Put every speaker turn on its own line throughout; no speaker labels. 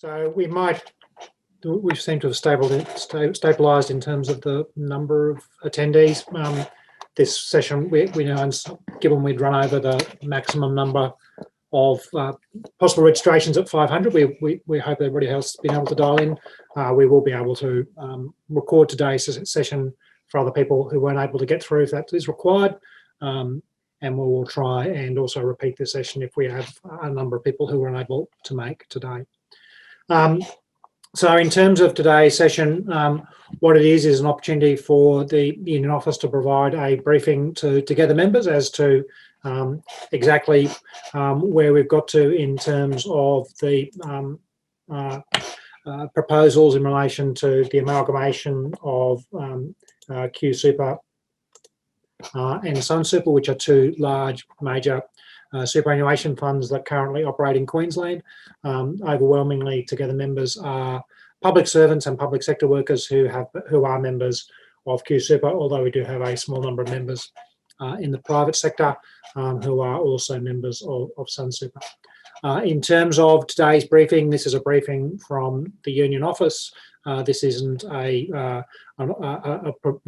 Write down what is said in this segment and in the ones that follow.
So we seem to have stabilised in terms of the number of attendees. This session, we know, given we'd run over the maximum number of possible registrations at 500, we hope everybody else has been able to dial in. We will be able to record today's session for other people who weren't able to get through if that is required. And we will try and also repeat this session if we have a number of people who were unable to make today. So in terms of today's session, what it is an opportunity for the Union Office to provide a briefing to Together members as to exactly where we've got to in terms of the proposals in relation to the amalgamation of QSuper and SunSuper, which are two large major superannuation funds that currently operate in Queensland. Overwhelmingly, Together members are public servants and public sector workers who are members of QSuper, although we do have a small number of members in the private sector who are also members of SunSuper. In terms of today's briefing, this is a briefing from the Union Office. This isn't we're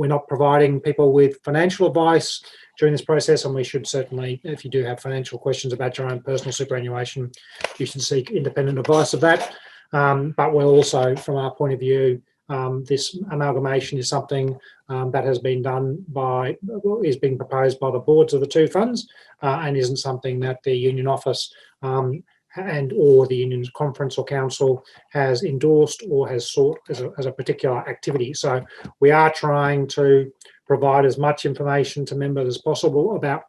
not providing people with financial advice during this process, and we should certainly, if you do have financial questions about your own personal superannuation, you should seek independent advice of that. But we're also, from our point of view, this amalgamation is something that has been done is being proposed by the boards of the two funds, and isn't something that the Union Office or the Union's conference or council has endorsed or has sought as a particular activity. So we are trying to provide as much information to members as possible about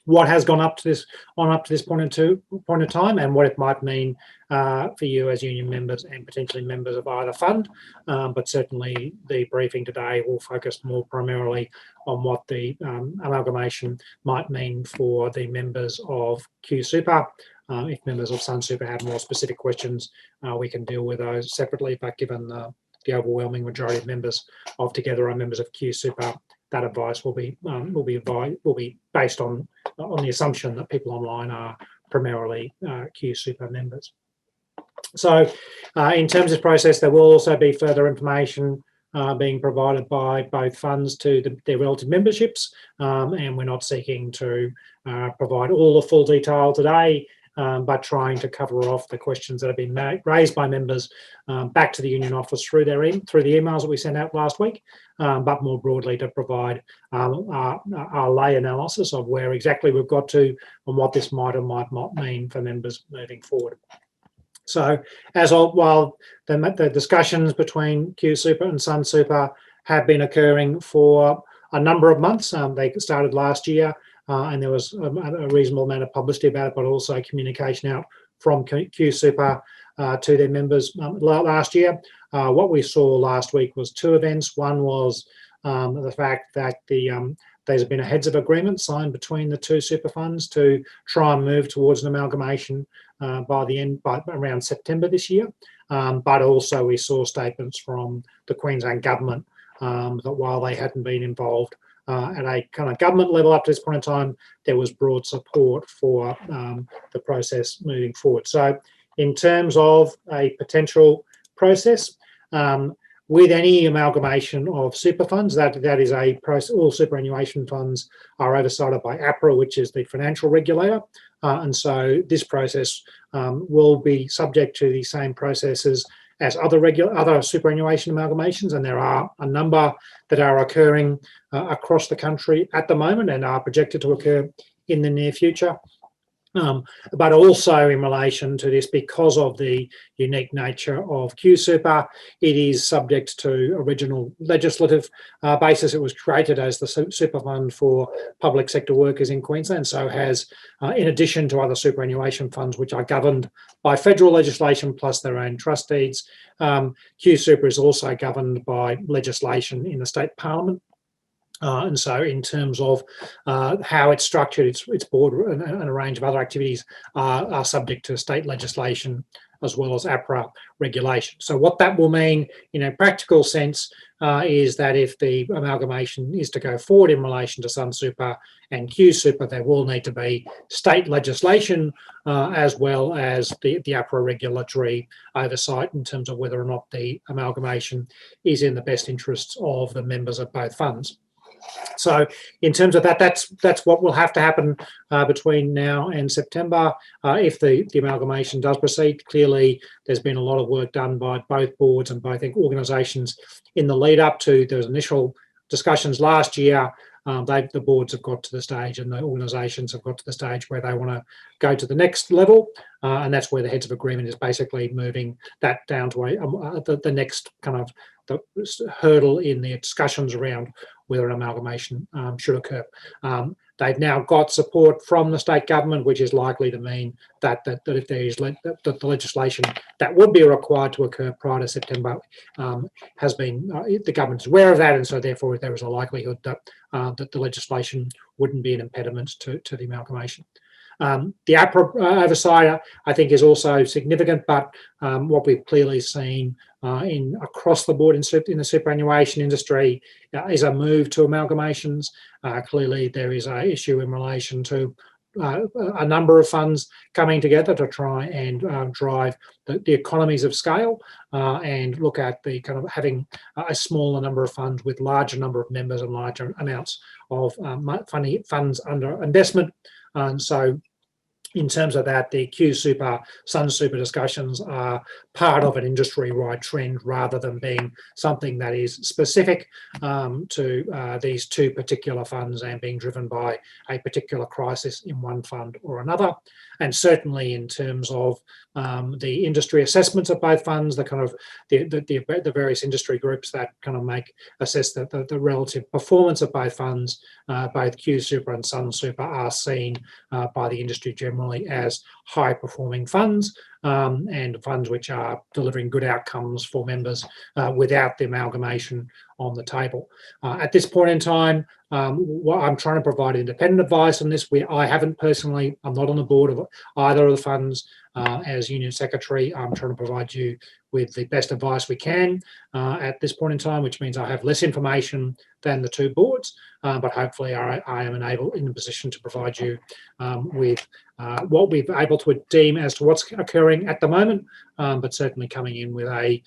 what has gone up to this point of time and what it might mean for you as union members and potentially members of either fund. But certainly the briefing today will focus more primarily on what the amalgamation might mean for the members of QSuper. If members of SunSuper have more specific questions, we can deal with those separately. But given the overwhelming majority of members of Together are members of QSuper, that advice will be based on the assumption that people online are primarily QSuper members. So in terms of this process, there will also be further information being provided by both funds to their relative memberships, and we're not seeking to provide all the full detail today, but trying to cover off the questions that have been raised by members back to the Union Office through the emails that we sent out last week, but more broadly to provide our lay analysis of where exactly we've got to and what this might or might not mean for members moving forward. So while the discussions between QSuper and SunSuper have been occurring for a number of months, they started last year, and there was a reasonable amount of publicity about it, but also communication out from QSuper to their members last year. What we saw last week was two events. One was the fact that there's been a heads of agreement signed between the two super funds to try and move towards an amalgamation by around September this year. But also we saw statements from the Queensland government that while they hadn't been involved at a kind of government level up to this point in time, there was broad support for the process moving forward. So in terms of a potential process, with any amalgamation of super funds, that is a process. All superannuation funds are oversighted by APRA, which is the financial regulator. And so this process will be subject to the same processes as other superannuation amalgamations, and there are a number that are occurring across the country at the moment and are projected to occur in the near future. But also in relation to this, because of the unique nature of QSuper, it is subject to original legislative basis. It was created as the super fund for public sector workers in Queensland, so has, in addition to other superannuation funds which are governed by federal legislation plus their own trust deeds, QSuper is also governed by legislation in the state parliament. And so in terms of how it's structured, its board and a range of other activities are subject to state legislation as well as APRA regulation. So what that will mean in a practical sense is that if the amalgamation is to go forward in relation to SunSuper and QSuper, there will need to be state legislation as well as the APRA regulatory oversight in terms of whether or not the amalgamation is in the best interests of the members of both funds. So in terms of that, that's what will have to happen between now and September if the amalgamation does proceed. Clearly, there's been a lot of work done by both boards and both organisations in the lead up to those initial discussions last year. The boards have got to the stage and the organisations have got to the stage where they want to go to the next level, and that's where the heads of agreement is basically moving that down to the next kind of the hurdle in the discussions around whether an amalgamation should occur. They've now got support from the state government, which is likely to mean that if there is the legislation that would be required to occur prior to September has been, the government is aware of that, and so therefore there is a likelihood that the legislation wouldn't be an impediment to the amalgamation. The APRA oversight, I think, is also significant, but what we've clearly seen across the board in the superannuation industry is a move to amalgamations. Clearly, there is an issue in relation to a number of funds coming together to try and drive the economies of scale and look at the kind of having a smaller number of funds with larger number of members and larger amounts of funds under investment. And so in terms of that, the QSuper, SunSuper discussions are part of an industry-wide trend rather than being something that is specific to these two particular funds and being driven by a particular crisis in one fund or another. And certainly in terms of the industry assessments of both funds, the kind of the various industry groups that kind of assess the relative performance of both funds, both QSuper and SunSuper are seen by the industry generally as high-performing funds and funds which are delivering good outcomes for members without the amalgamation on the table. At this point in time, I'm trying to provide independent advice on this. I haven't personally, I'm not on the board of either of the funds. As Union Secretary, I'm trying to provide you with the best advice we can at this point in time, which means I have less information than the two boards, but hopefully I am in a position to provide you with what we've able to deem as to what's occurring at the moment, but certainly coming in with an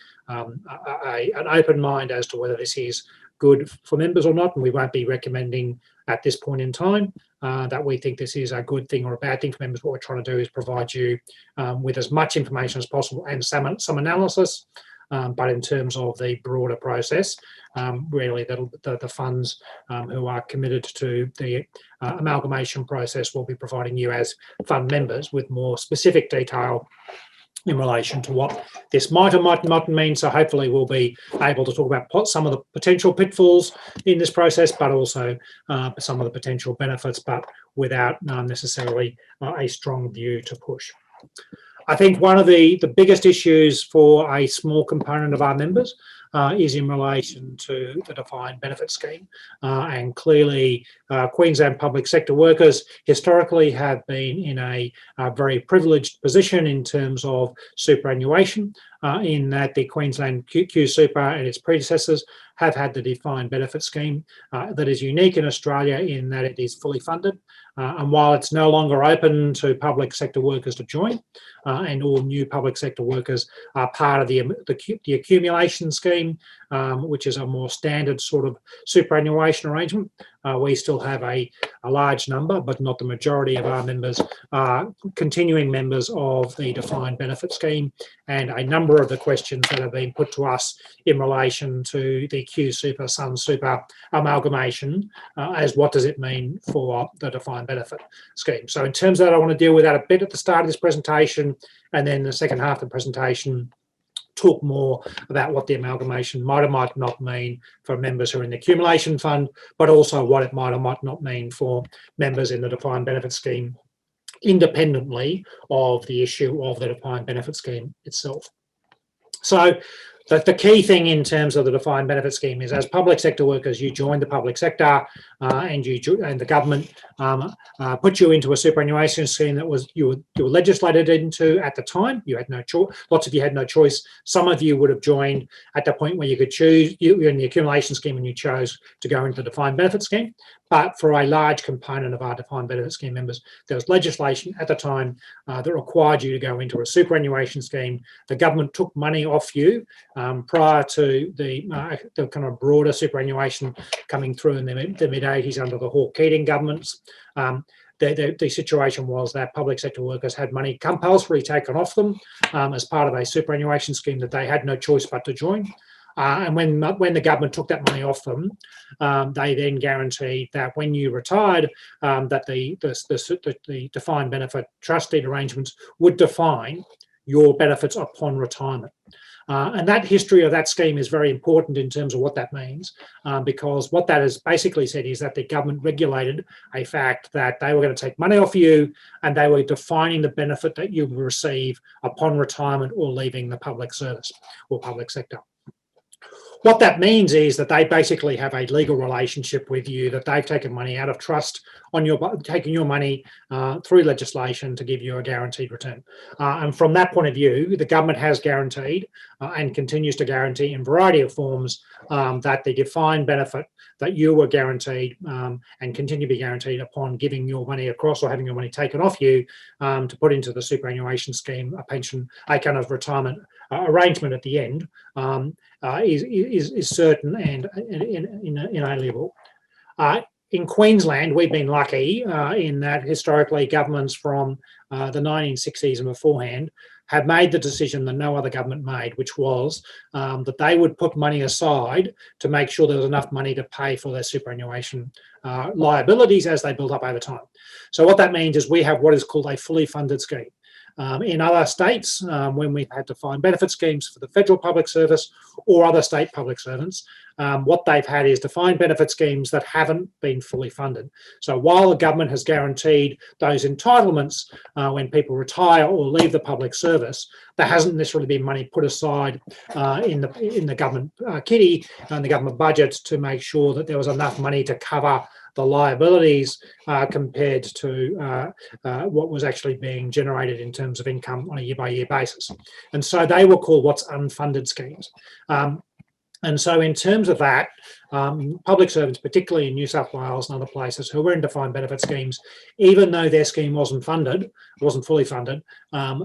open mind as to whether this is good for members or not, and we won't be recommending at this point in time that we think this is a good thing or a bad thing for members. What we're trying to do is provide you with as much information as possible and some analysis, but in terms of the broader process, really the funds who are committed to the amalgamation process will be providing you as fund members with more specific detail in relation to what this might or might not mean. So hopefully we'll be able to talk about some of the potential pitfalls in this process, but also some of the potential benefits, but without necessarily a strong view to push. I think one of the biggest issues for a small component of our members is in relation to the defined benefit scheme. And clearly, Queensland public sector workers historically have been in a very privileged position in terms of superannuation, in that the Queensland QSuper and its predecessors have had the defined benefit scheme that is unique in Australia in that it is fully funded. And while it's no longer open to public sector workers to join, and all new public sector workers are part of the accumulation scheme, which is a more standard sort of superannuation arrangement, we still have a large number, but not the majority of our members are continuing members of the defined benefit scheme. And a number of the questions that have been put to us in relation to the QSuper SunSuper amalgamation as what does it mean for the defined benefit scheme. So in terms of that, I want to deal with that a bit at the start of this presentation, and then the second half of the presentation talk more about what the amalgamation might or might not mean for members who are in the accumulation fund, but also what it might or might not mean for members in the defined benefit scheme, independently of the issue of the defined benefit scheme itself. So the key thing in terms of the defined benefit scheme is, as public sector workers, you join the public sector, and the government put you into a superannuation scheme that you were legislated into at the time. You had no choice. Lots of you had no choice. Some of you would have joined at the point where you could choose. You were in the accumulation scheme and you chose to go into the defined benefit scheme. But for a large component of our defined benefit scheme members, there was legislation at the time that required you to go into a superannuation scheme. The government took money off you prior to the kind of broader superannuation coming through in the mid-80s under the Hawke-Keating governments. The situation was that public sector workers had money compulsorily taken off them as part of a superannuation scheme that they had no choice but to join. And when the government took that money off them, they then guaranteed that when you retired, that the defined benefit trust deed arrangements would define your benefits upon retirement. And that history of that scheme is very important in terms of what that means, because what that has basically said is that the government regulated a fact that they were going to take money off you and they were defining the benefit that you would receive upon retirement or leaving the public service or public sector. What that means is that they basically have a legal relationship with you, that they've taken money out of trust on taking your money through legislation to give you a guaranteed return. And from that point of view, the government has guaranteed and continues to guarantee in a variety of forms that the defined benefit that you were guaranteed and continue to be guaranteed upon giving your money across or having your money taken off you to put into the superannuation scheme, a pension, a kind of retirement arrangement at the end, is certain and inalienable. In Queensland, we've been lucky in that historically governments from the 1960s and beforehand have made the decision that no other government made, which was that they would put money aside to make sure there was enough money to pay for their superannuation liabilities as they built up over time. So what that means is we have what is called a fully funded scheme. In other states, when we've had defined benefit schemes for the federal public service or other state public servants, what they've had is defined benefit schemes that haven't been fully funded. So while the government has guaranteed those entitlements when people retire or leave the public service, there hasn't necessarily been money put aside in the government kitty and the government budgets to make sure that there was enough money to cover the liabilities compared to what was actually being generated in terms of income on a year-by-year basis. And so they were called what's unfunded schemes. And so in terms of that, public servants, particularly in New South Wales and other places who were in defined benefit schemes, even though their scheme wasn't fully funded,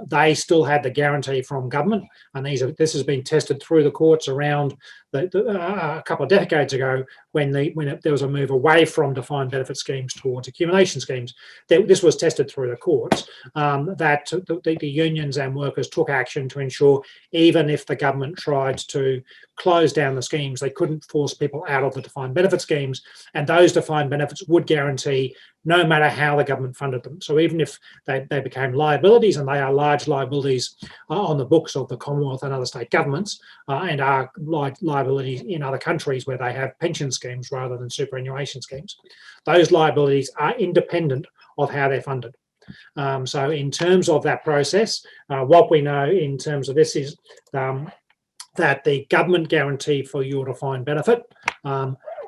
they still had the guarantee from government. And this has been tested through the courts around a couple of decades ago when there was a move away from defined benefit schemes towards accumulation schemes. This was tested through the courts, that the unions and workers took action to ensure even if the government tried to close down the schemes, they couldn't force people out of the defined benefit schemes, and those defined benefits would guarantee no matter how the government funded them. So even if they became liabilities, and they are large liabilities on the books of the Commonwealth and other state governments, and are liabilities in other countries where they have pension schemes rather than superannuation schemes, those liabilities are independent of how they're funded. So in terms of that process, what we know in terms of this is that the government guarantee for your defined benefit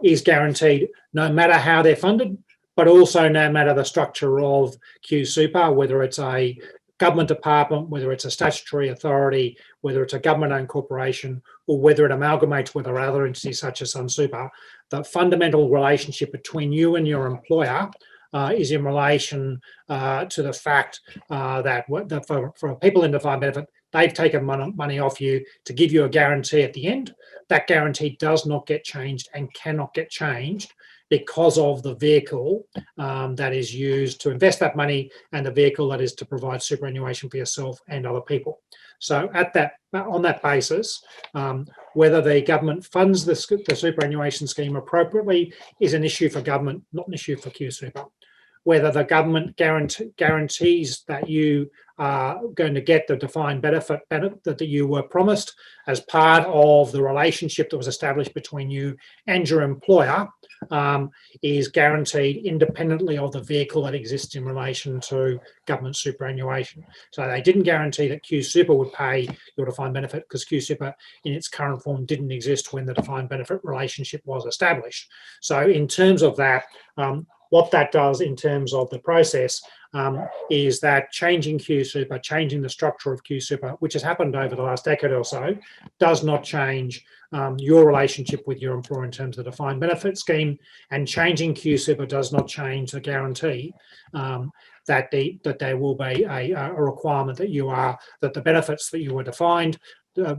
is guaranteed no matter how they're funded, but also no matter the structure of QSuper, whether it's a government department, whether it's a statutory authority, whether it's a government-owned corporation, or whether it amalgamates with other entities such as SunSuper. The fundamental relationship between you and your employer is in relation to the fact that for people in defined benefit, they've taken money off you to give you a guarantee at the end. That guarantee does not get changed and cannot get changed because of the vehicle that is used to invest that money and the vehicle that is to provide superannuation for yourself and other people. So on that basis, whether the government funds the superannuation scheme appropriately is an issue for government, not an issue for QSuper. whether the government guarantees that you are going to get the defined benefit that you were promised as part of the relationship that was established between you and your employer, is guaranteed independently of the vehicle that exists in relation to government superannuation. So they didn't guarantee that QSuper would pay your defined benefit, because QSuper in its current form didn't exist when the defined benefit relationship was established. So in terms of that, what that does in terms of the process is that changing QSuper, changing the structure of QSuper, which has happened over the last decade or so, does not change your relationship with your employer in terms of the defined benefit scheme, and changing QSuper does not change the guarantee that there will be a requirement that the benefits that you were defined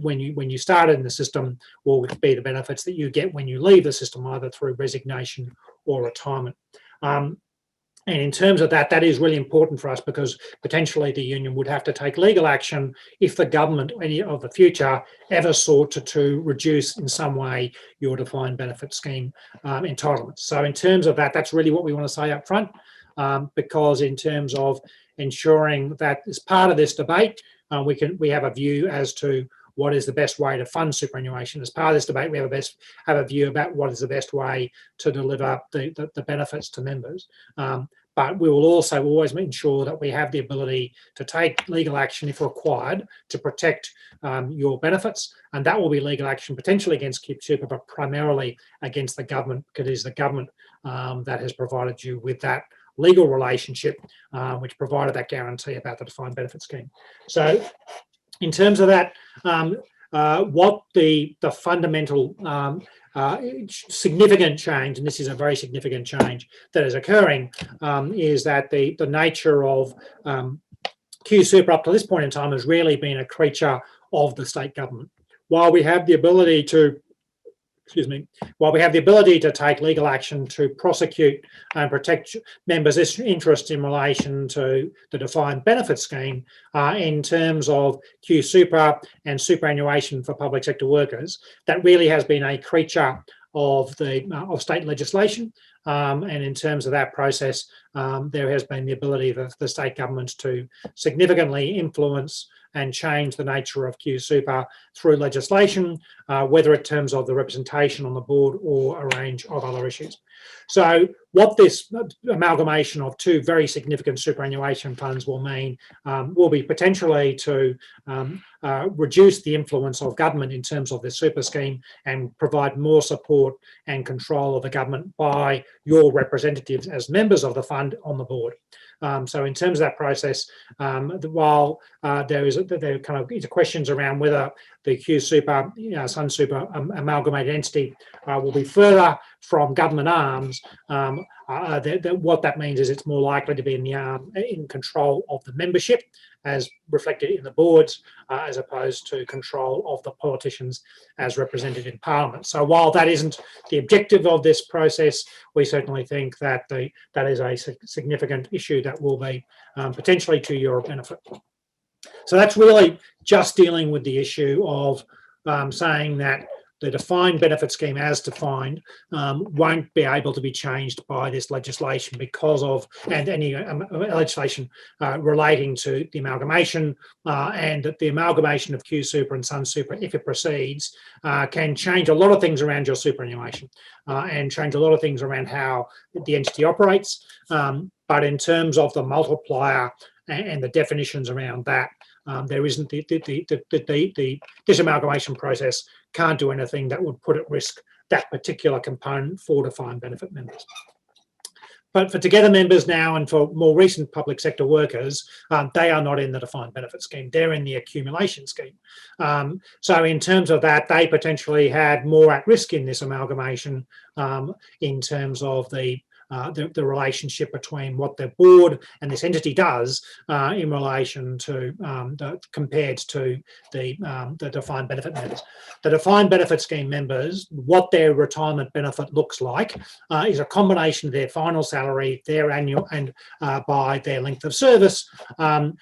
when you started in the system will be the benefits that you get when you leave the system, either through resignation or retirement. And in terms of that, that is really important for us, because potentially the union would have to take legal action if the government, any of the future, ever sought to reduce in some way your defined benefit scheme entitlements. So in terms of that, that's really what we want to say up front, because in terms of ensuring that as part of this debate, we have a view as to what is the best way to fund superannuation. As part of this debate, we have a view about what is the best way to deliver the benefits to members. But we will also always ensure that we have the ability to take legal action if required to protect your benefits, and that will be legal action potentially against QSuper, but primarily against the government, because it is the government that has provided you with that legal relationship, which provided that guarantee about the defined benefit scheme. So in terms of that, what the fundamental significant change, and this is a very significant change that is occurring, is that the nature of QSuper up to this point in time has really been a creature of the state government. While we have the ability to take legal action to prosecute and protect members' interests in relation to the defined benefit scheme, in terms of QSuper and superannuation for public sector workers, that really has been a creature of state legislation. And in terms of that process, there has been the ability of the state governments to significantly influence and change the nature of QSuper through legislation, whether in terms of the representation on the board or a range of other issues. So what this amalgamation of two very significant superannuation funds will mean will be potentially to reduce the influence of government in terms of the super scheme and provide more support and control of the government by your representatives as members of the fund on the board. So in terms of that process, while there kind of questions around whether the QSuper, SunSuper amalgamated entity will be further from government arms, what that means is it's more likely to be in control of the membership, as reflected in the boards, as opposed to control of the politicians as represented in Parliament. So while that isn't the objective of this process, we certainly think that that is a significant issue that will be potentially to your benefit. So that's really just dealing with the issue of saying that the defined benefit scheme as defined won't be able to be changed by this legislation because of, and any legislation relating to the amalgamation, and that the amalgamation of QSuper and SunSuper, if it proceeds, can change a lot of things around your superannuation and change a lot of things around how the entity operates. But in terms of the multiplier and the definitions around that, there isn't this amalgamation process can't do anything that would put at risk that particular component for defined benefit members. But for together members now and for more recent public sector workers, they are not in the defined benefit scheme. They're in the accumulation scheme. So in terms of that, they potentially had more at risk in this amalgamation in terms of the relationship between what the board and this entity does in relation to compared to the defined benefit members. The defined benefit scheme members, what their retirement benefit looks like is a combination of their final salary, their annual, and by their length of service, and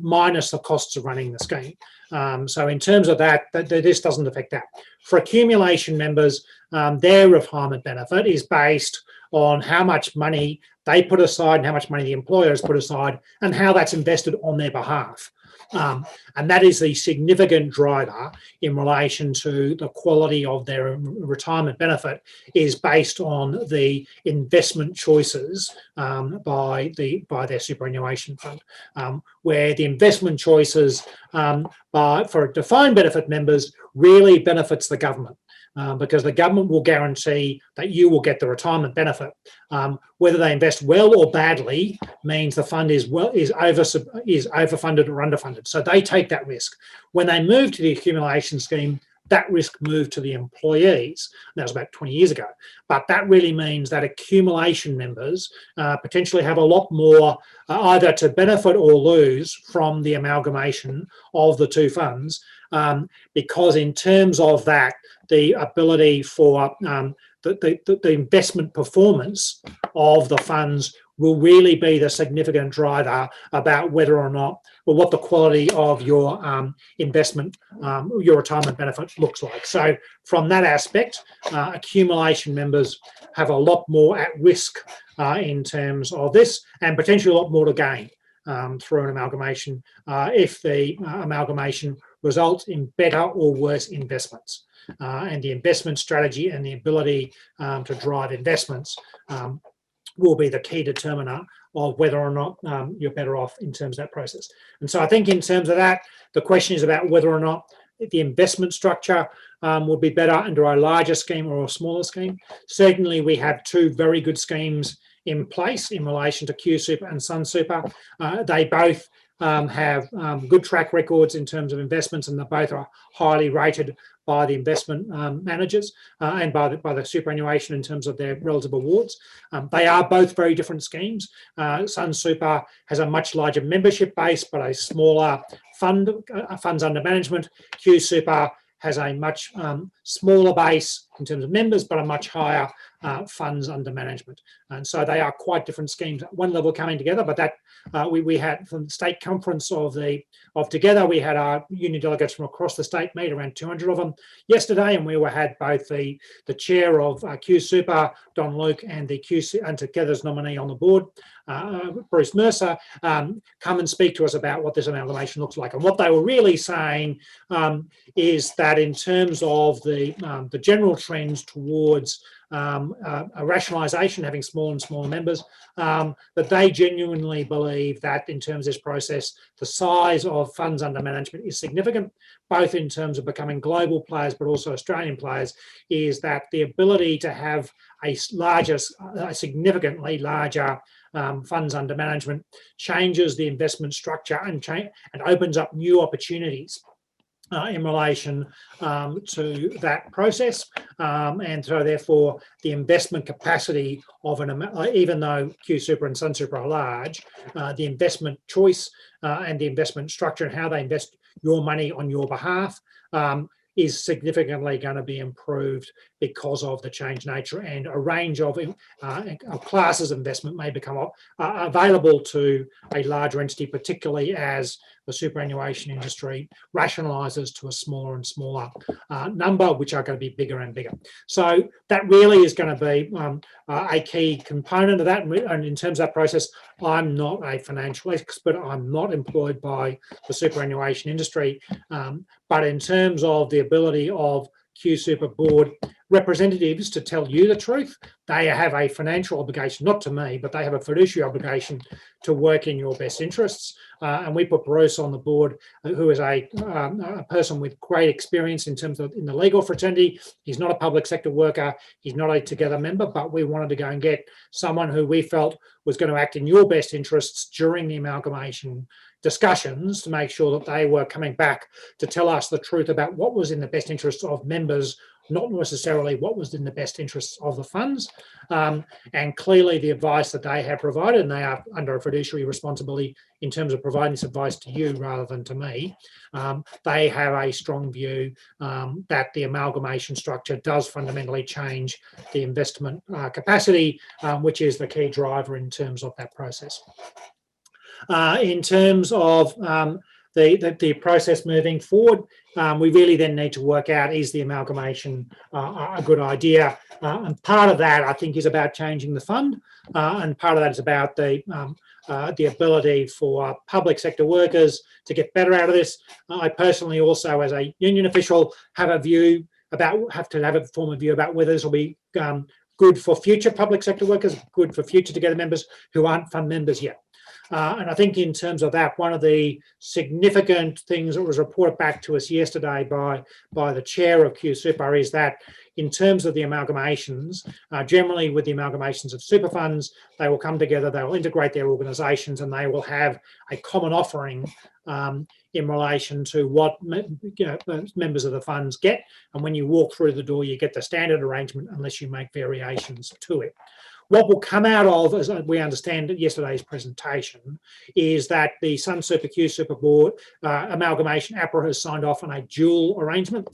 minus the costs of running the scheme. So in terms of that, this doesn't affect that. For accumulation members, their retirement benefit is based on how much money they put aside and how much money the employers put aside and how that's invested on their behalf. And that is the significant driver in relation to the quality of their retirement benefit, is based on the investment choices by their superannuation fund, where the investment choices for defined benefit members really benefits the government. Because the government will guarantee that you will get the retirement benefit. Whether they invest well or badly means the fund is overfunded or underfunded. So they take that risk. When they move to the accumulation scheme, that risk moved to the employees. That was about 20 years ago. But that really means that accumulation members potentially have a lot more either to benefit or lose from the amalgamation of the two funds, because in terms of that, the ability for the investment performance of the funds will really be the significant driver about whether or not, or what the quality of your investment, your retirement benefit looks like. So from that aspect, accumulation members have a lot more at risk in terms of this, and potentially a lot more to gain through an amalgamation if the amalgamation results in better or worse investments. And the investment strategy and the ability to drive investments will be the key determiner of whether or not you're better off in terms of that process. And so I think in terms of that, the question is about whether or not the investment structure would be better under a larger scheme or a smaller scheme. Certainly we have two very good schemes in place in relation to QSuper and SunSuper. They both have good track records in terms of investments, and they both are highly rated by the investment managers and by the superannuation in terms of their relative awards. They are both very different schemes. SunSuper has a much larger membership base, but a smaller funds under management. QSuper has a much smaller base in terms of members, but a much higher funds under management. And so they are quite different schemes at one level coming together, but that we had from the state conference of Together, we had our union delegates from across the state meet, around 200 of them yesterday, and we had both the chair of QSuper, Don Luke, and the and Together's nominee on the board, Bruce Mercer, come and speak to us about what this amalgamation looks like. And what they were really saying is that in terms of the general trends towards a rationalisation, having smaller and smaller members, that they genuinely believe that in terms of this process, the size of funds under management is significant, both in terms of becoming global players, but also Australian players, is that the ability to have a significantly larger funds under management changes the investment structure and opens up new opportunities in relation to that process, and so therefore the investment capacity of even though QSuper and SunSuper are large, the investment choice and the investment structure and how they invest your money on your behalf is significantly going to be improved because of the changed nature, and a range of classes of investment may become available to a larger entity, particularly as the superannuation industry rationalises to a smaller and smaller number, which are going to be bigger and bigger. So that really is going to be a key component of that. And in terms of that process, I'm not a financial expert. I'm not employed by the superannuation industry. But in terms of the ability of QSuper board representatives to tell you the truth, they have a financial obligation, not to me, but they have a fiduciary obligation to work in your best interests. And we put Bruce on the board, who is a person with great experience in terms of in the legal fraternity. He's not a public sector worker. He's not a Together member, but we wanted to go and get someone who we felt was going to act in your best interests during the amalgamation discussions to make sure that they were coming back to tell us the truth about what was in the best interests of members, not necessarily what was in the best interests of the funds. And clearly the advice that they have provided, and they are under a fiduciary responsibility in terms of providing this advice to you rather than to me, they have a strong view that the amalgamation structure does fundamentally change the investment capacity, which is the key driver in terms of that process. In terms of the process moving forward. We really then need to work out, is the amalgamation a good idea? And part of that, I think, is about changing the fund, and part of that is about the ability for public sector workers to get better out of this. I personally also, as a union official, have a view about, have to form a view about whether this will be good for future public sector workers, good for future Together members who aren't fund members yet. And I think in terms of that, one of the significant things that was reported back to us yesterday by the chair of QSuper is that in terms of the amalgamations, generally with the amalgamations of super funds, they will come together, they will integrate their organisations, and they will have a common offering in relation to what members of the funds get. And when you walk through the door, you get the standard arrangement unless you make variations to it. What will come out of, as we understand at yesterday's presentation, is that the SunSuper QSuper board amalgamation APRA has signed off on a dual arrangement.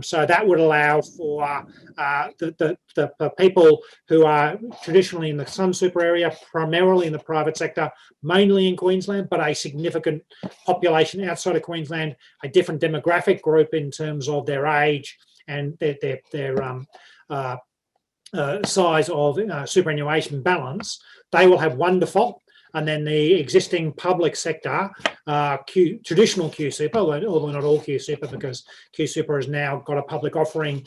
So that would allow for the people who are traditionally in the SunSuper area, primarily in the private sector, mainly in Queensland, but a significant population outside of Queensland, a different demographic group in terms of their age and their size of superannuation balance. They will have one default, and then the existing public sector traditional QSuper, although not all QSuper, because QSuper has now got a public offering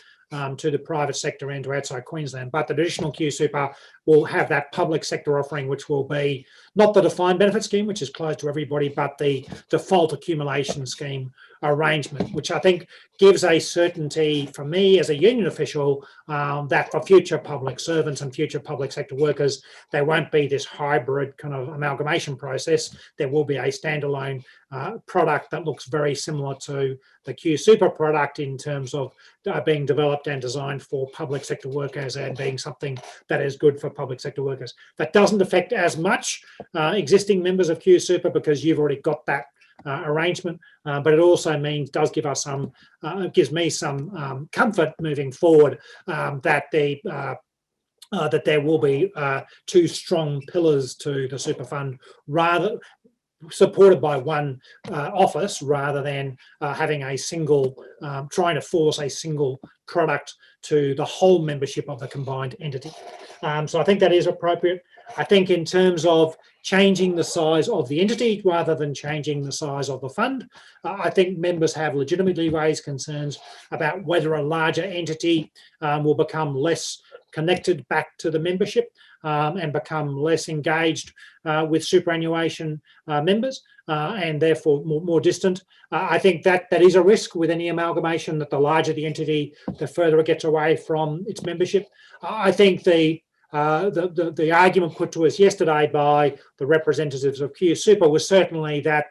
to the private sector and to outside Queensland, but the traditional QSuper will have that public sector offering, which will be not the defined benefit scheme, which is closed to everybody, but the default accumulation scheme arrangement, which I think gives a certainty for me as a union official that for future public servants and future public sector workers, there won't be this hybrid kind of amalgamation process. There will be a standalone product that looks very similar to the QSuper product in terms of being developed and designed for public sector workers and being something that is good for public sector workers. That doesn't affect as much existing members of QSuper because you've already got that arrangement, but it also does give us some, gives me some comfort moving forward that that there will be two strong pillars to the super fund, rather supported by one office, rather than having a single, trying to force a single product to the whole membership of the combined entity. So I think that is appropriate. I think in terms of changing the size of the entity rather than changing the size of the fund, I think members have legitimately raised concerns about whether a larger entity will become less connected back to the membership and become less engaged with superannuation members and therefore more distant. I think that is a risk with any amalgamation, that the larger the entity, the further it gets away from its membership. I think the argument put to us yesterday by the representatives of QSuper was certainly that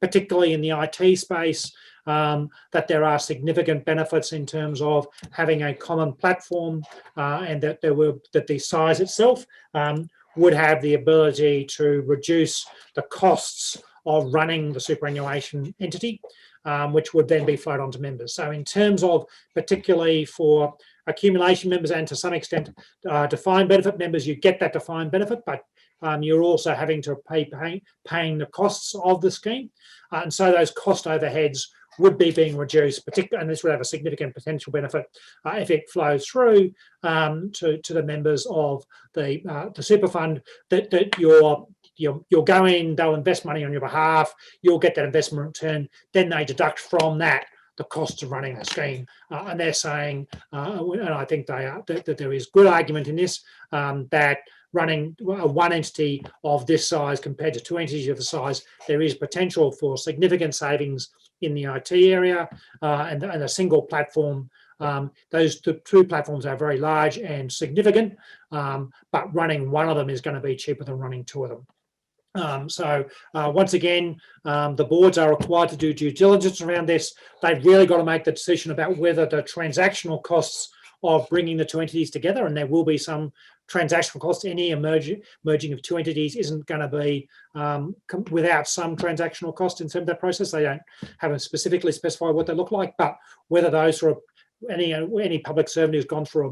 particularly in the IT space, that there are significant benefits in terms of having a common platform, and that the size itself would have the ability to reduce the costs of running the superannuation entity, which would then be flowed on to members. So in terms of particularly for accumulation members and to some extent defined benefit members, you get that defined benefit, but you're also having to paying the costs of the scheme. And so those cost overheads would be being reduced, particularly, and this would have a significant potential benefit if it flows through to the members of the super fund, that you'll go in, they'll invest money on your behalf, you'll get that investment return, then they deduct from that the costs of running the scheme. And they're saying, and I think that there is good argument in this, that running one entity of this size compared to two entities of the size, there is potential for significant savings in the IT area and a single platform. Those two platforms are very large and significant, but running one of them is going to be cheaper than running two of them. So once again, the boards are required to do due diligence around this. They've really got to make the decision about whether the transactional costs of bringing the two entities together, and there will be some transactional costs. Any merging of two entities isn't going to be without some transactional cost in terms of that process. They haven't specifically specified what they look like, but whether those are any public servant who's gone through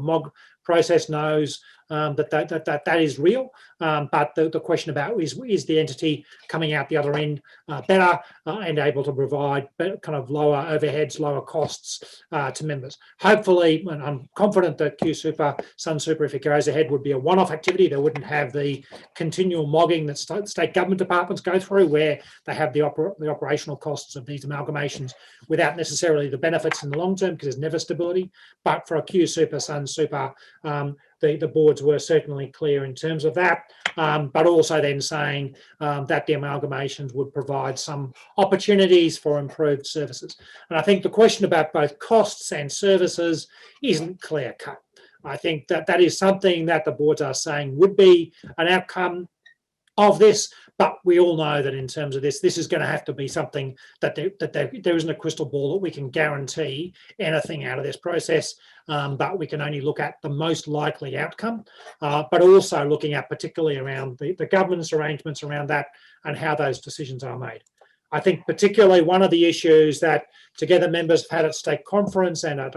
process knows that is real, but the question about is the entity coming out the other end better and able to provide kind of lower overheads, lower costs to members. Hopefully, and I'm confident that QSuper, SunSuper, if it goes ahead, would be a one-off activity. They wouldn't have the continual mogging that state government departments go through, where they have the operational costs of these amalgamations without necessarily the benefits in the long term, because there's never stability. But for a QSuper, SunSuper, the boards were certainly clear in terms of that, but also then saying that the amalgamations would provide some opportunities for improved services. And I think the question about both costs and services isn't clear-cut. I think that is something that the boards are saying would be an outcome of this, but we all know that in terms of this is going to have to be something that there isn't a crystal ball that we can guarantee anything out of this process, but we can only look at the most likely outcome, but also looking at particularly around the governance arrangements around that and how those decisions are made. I think particularly one of the issues that Together members have had at state conference and at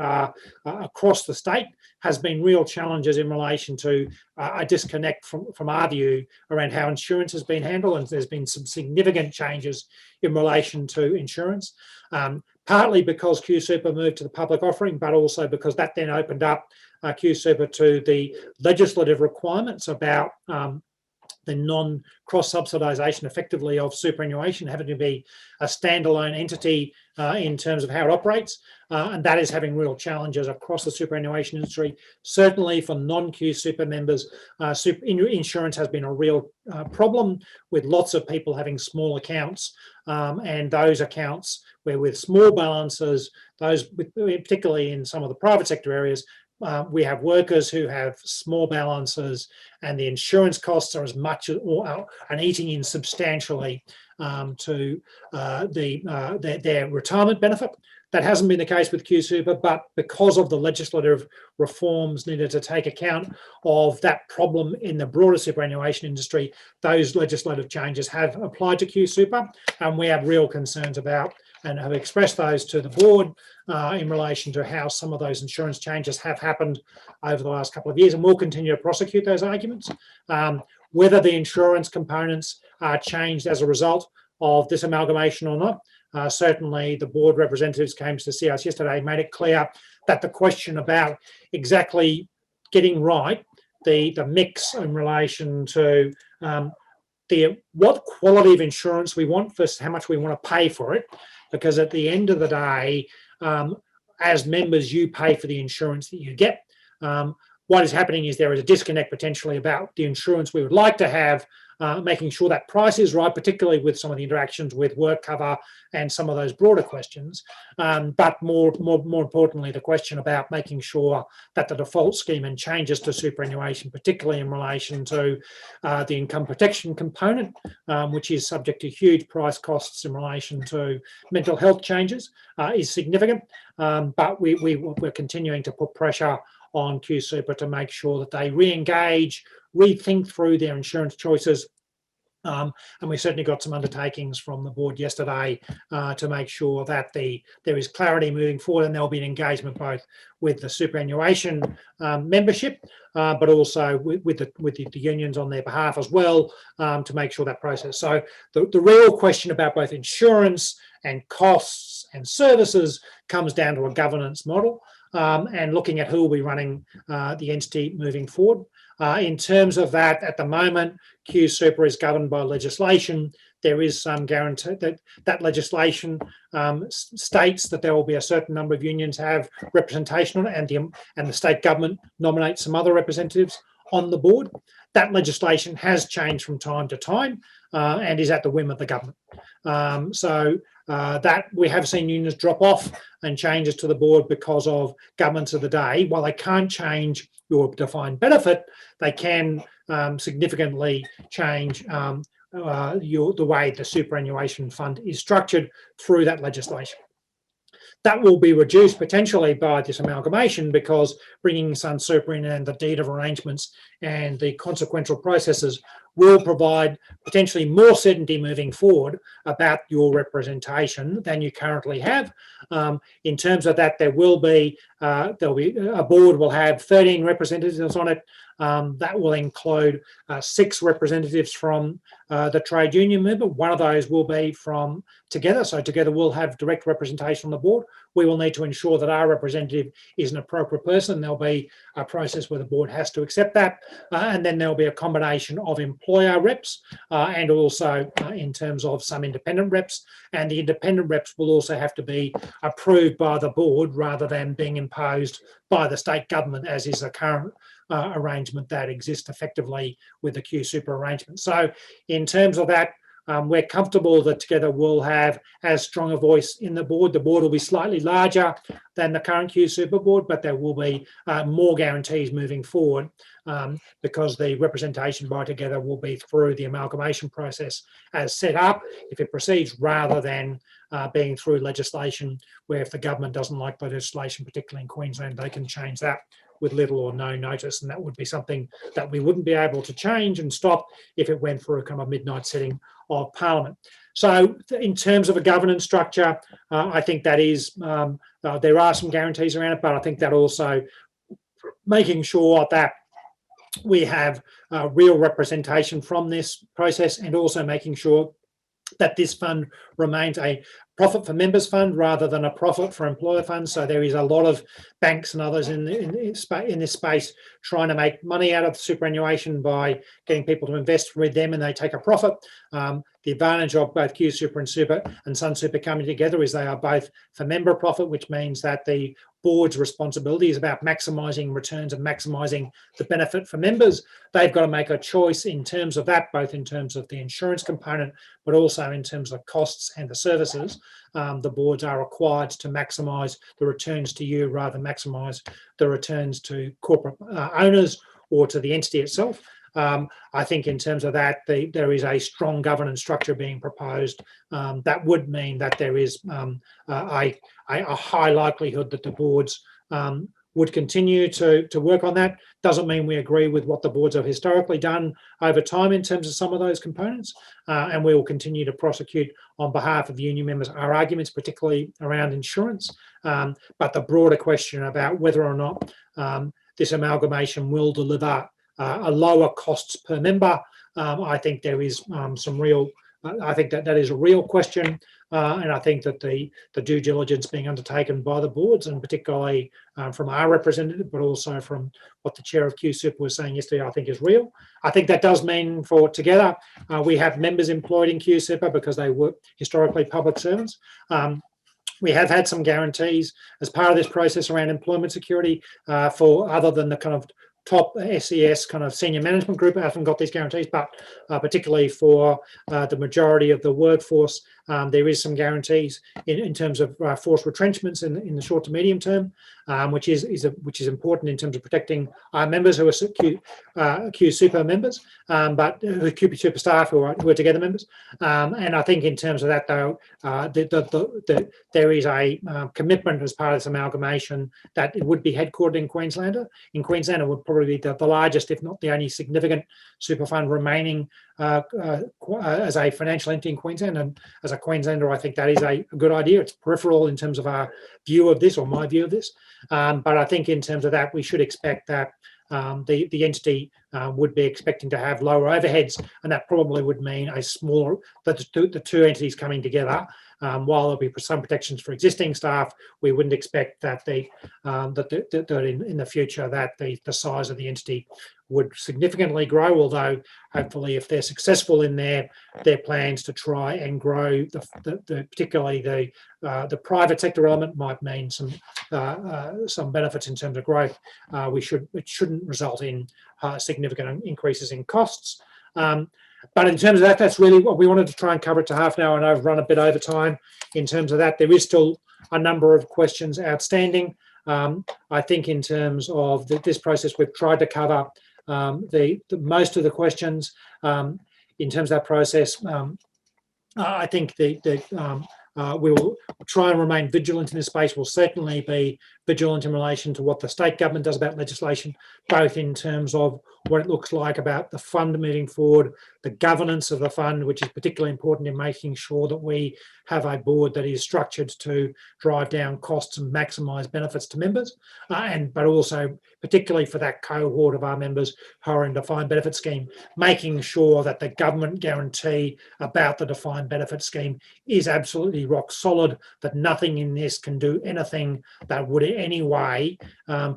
across the state has been real challenges in relation to a disconnect from our view around how insurance has been handled, and there's been some significant changes in relation to insurance, partly because QSuper moved to the public offering, but also because that then opened up QSuper to the legislative requirements about the non-cross-subsidisation effectively of superannuation having to be a standalone entity in terms of how it operates, and that is having real challenges across the superannuation industry. Certainly for non-QSuper members, insurance has been a real problem, with lots of people having small accounts, and those accounts where with small balances, particularly in some of the private sector areas, we have workers who have small balances, and the insurance costs are as much and eating in substantially to their retirement benefit. That hasn't been the case with QSuper, but because of the legislative reforms needed to take account of that problem in the broader superannuation industry, those legislative changes have applied to QSuper, and we have real concerns about and have expressed those to the board in relation to how some of those insurance changes have happened over the last couple of years, and we'll continue to prosecute those arguments. Whether the insurance components are changed as a result of this amalgamation or not, certainly the board representatives came to see us yesterday, made it clear that the question about exactly getting right the mix in relation to what quality of insurance we want versus how much we want to pay for it, because at the end of the day, as members, you pay for the insurance that you get. What is happening is there is a disconnect potentially about the insurance we would like to have, making sure that price is right, particularly with some of the interactions with work cover and some of those broader questions. But more importantly, the question about making sure that the default scheme and changes to superannuation, particularly in relation to the income protection component, which is subject to huge price costs in relation to mental health changes, is significant. But we're continuing to put pressure on QSuper to make sure that they re-engage, rethink through their insurance choices. And we certainly got some undertakings from the board yesterday to make sure that there is clarity moving forward, and there'll be an engagement both with the superannuation membership, but also with the unions on their behalf as well, to make sure that process. So the real question about both insurance and costs and services comes down to a governance model, and looking at who will be running the entity moving forward. In terms of that, at the moment, QSuper is governed by legislation. There is some guarantee that legislation states that there will be a certain number of unions have representation on it, and the state government nominates some other representatives on the board. That legislation has changed from time to time and is at the whim of the government. That we have seen unions drop off and changes to the board because of governments of the day. While they can't change your defined benefit, they can significantly change the way the superannuation fund is structured through that legislation. That will be reduced potentially by this amalgamation, because bringing SunSuper in and the deed of arrangements and the consequential processes will provide potentially more certainty moving forward about your representation than you currently have. In terms of that, there'll be a board will have 13 representatives on it. That will include 6 representatives from the trade union movement. One of those will be from Together, so Together will have direct representation on the board. We will need to ensure that our representative is an appropriate person. There'll be a process where the board has to accept that, and then there'll be a combination of employer reps and also in terms of some independent reps, and the independent reps will also have to be approved by the board rather than being imposed by the state government, as is the current arrangement that exists effectively with the QSuper arrangement. So in terms of that, we're comfortable that Together will have as strong a voice in the board. The board will be slightly larger than the current QSuper board, but there will be more guarantees moving forward because the representation by Together will be through the amalgamation process as set up, if it proceeds, rather than being through legislation where if the government doesn't like legislation, particularly in Queensland, they can change that with little or no notice, and that would be something that we wouldn't be able to change and stop if it went through a kind of midnight sitting of Parliament. So in terms of a governance structure, I think that is, there are some guarantees around it, but I think that also making sure that we have real representation from this process, and also making sure that this fund remains a profit for members fund rather than a profit for employer funds. So there is a lot of banks and others in this space trying to make money out of superannuation by getting people to invest with them, and they take a profit. The advantage of both QSuper and SunSuper coming together is they are both for member profit, which means that the board's responsibility is about maximising returns and maximising the benefit for members. They've got to make a choice in terms of that, both in terms of the insurance component, but also in terms of costs and the services. The boards are required to maximise the returns to you rather than maximise the returns to corporate owners or to the entity itself. I think in terms of that, there is a strong governance structure being proposed that would mean that there is a high likelihood that the boards would continue to work on that. Doesn't mean we agree with what the boards have historically done over time in terms of some of those components, and we will continue to prosecute on behalf of the union members our arguments, particularly around insurance. But the broader question about whether or not this amalgamation will deliver a lower costs per member, I think there is some real, I think that is a real question, and I think that the due diligence being undertaken by the boards, and particularly from our representative, but also from what the chair of QSuper was saying yesterday, I think is real. I think that does mean for Together, we have members employed in QSuper because they were historically public servants. We have had some guarantees as part of this process around employment security for other than the kind of top SES kind of senior management group. I haven't got these guarantees, but particularly for the majority of the workforce, there is some guarantees in terms of forced retrenchments in the short to medium term, which is important in terms of protecting our members who are QSuper members, but QSuper staff who are Together members. And I think in terms of that, though, there is a commitment as part of this amalgamation that it would be headquartered in Queensland. In Queensland, it would probably be the largest, if not the only significant super fund remaining as a financial entity in Queensland. And as a Queenslander, I think that is a good idea. It's peripheral in terms of our view of this, or my view of this. But I think in terms of that, we should expect that the entity would be expecting to have lower overheads, and that probably would mean a smaller, the two entities coming together. While there'll be some protections for existing staff, we wouldn't expect that in the future that the size of the entity would significantly grow. Although hopefully, if they're successful in their plans to try and grow, particularly the private sector element, might mean some benefits in terms of growth. It shouldn't result in significant increases in costs. But in terms of that, that's really what we wanted to try and cover it to half an hour, and I've run a bit over time in terms of that. There is still a number of questions outstanding. I think in terms of this process, we've tried to cover most of the questions in terms of that process. I think We will try and remain vigilant in this space. We'll certainly be vigilant in relation to what the state government does about legislation, both in terms of what it looks like about the fund moving forward, the governance of the fund, which is particularly important in making sure that we have a board that is structured to drive down costs and maximise benefits to members, but also particularly for that cohort of our members who are in defined benefit scheme, making sure that the government guarantee about the defined benefit scheme is absolutely rock solid, that nothing in this can do anything that would in any way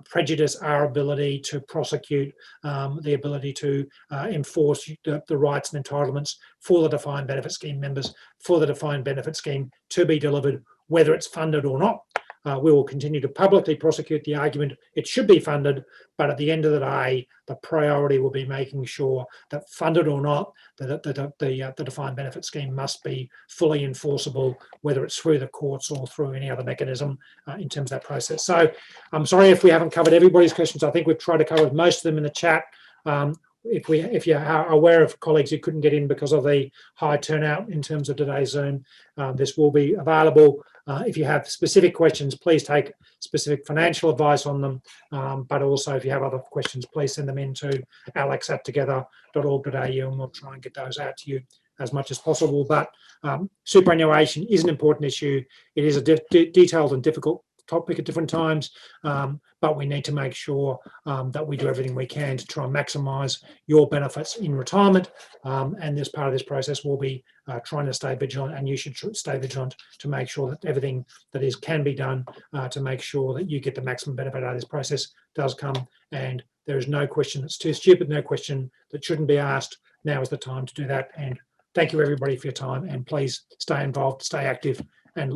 prejudice our ability to prosecute, the ability to enforce the rights and entitlements for the defined benefit scheme members, for the defined benefit scheme to be delivered, whether it's funded or not. We will continue to publicly prosecute the argument it should be funded, but at the end of the day, the priority will be making sure that funded or not, the defined benefit scheme must be fully enforceable, whether it's through the courts or through any other mechanism in terms of that process. So I'm sorry if we haven't covered everybody's questions. I think we've tried to cover most of them in the chat. If you are aware of colleagues who couldn't get in because of the high turnout in terms of today's Zoom, this will be available. If you have specific questions, please take specific financial advice on them. But also, if you have other questions, please send them in to alex@together.org.au and we'll try and get those out to you as much as possible. But superannuation is an important issue. It is a detailed and difficult topic at different times, but we need to make sure that we do everything we can to try and maximise your benefits in retirement. And as part of this process, we'll be trying to stay vigilant, and you should stay vigilant to make sure that everything that can be done to make sure that you get the maximum benefit out of this process does come. And there is no question that's too stupid, no question that shouldn't be asked. Now is the time to do that. And thank you everybody for your time, and please stay involved, stay active, and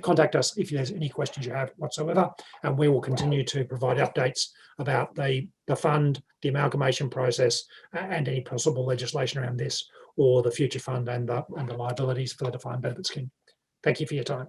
contact us if there's any questions you have whatsoever. And we will continue to provide updates about the fund, the amalgamation process, and any possible legislation around this, or the future fund and the liabilities for the defined benefit scheme. Thank you for your time.